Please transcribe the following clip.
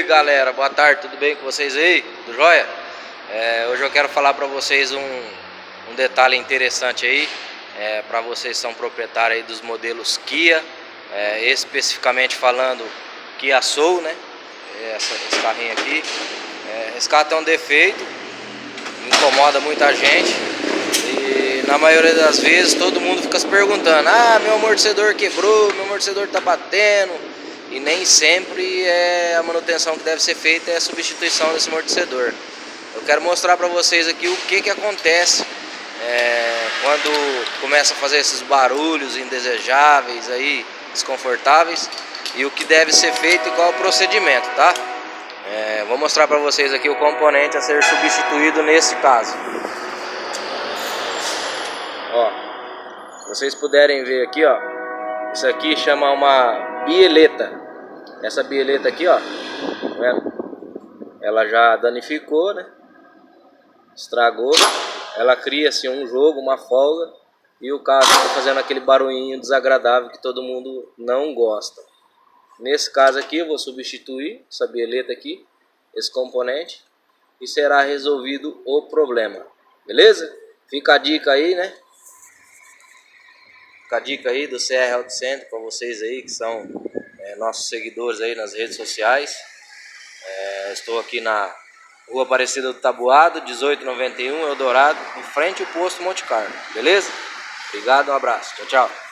galera, boa tarde, tudo bem com vocês aí? Tudo jóia? Hoje eu quero falar para vocês um detalhe interessante aí, para vocês que são proprietários aí dos modelos Kia, especificamente falando Kia Soul, né? Esse carrinho aqui, esse carro tem um defeito, incomoda muita gente e na maioria das vezes todo mundo fica se perguntando: ah, meu amortecedor quebrou, meu amortecedor tá batendo. E nem sempre a manutenção que deve ser feita é a substituição desse amortecedor. Eu quero mostrar para vocês aqui o que acontece quando começa a fazer esses barulhos indesejáveis aí, desconfortáveis, e o que deve ser feito e qual é o procedimento, tá? Vou mostrar para vocês aqui o componente a ser substituído nesse caso. Ó, se vocês puderem ver aqui, ó, isso aqui chama uma bieleta. Essa bieleta aqui, ó, tá vendo? Ela já danificou, né? Estragou. Ela cria-se um jogo, uma folga, e o carro fica fazendo aquele barulhinho desagradável que todo mundo não gosta. Nesse caso aqui eu vou substituir essa bieleta aqui, esse componente, e será resolvido o problema. Beleza? Fica a dica aí, né? Fica a dica aí do CR Auto Center para vocês aí que são nossos seguidores aí nas redes sociais. Estou aqui na Rua Aparecida do Taboado, 1891, Eldorado, em frente ao posto Monte Carlo. Beleza? Obrigado, um abraço. Tchau, tchau.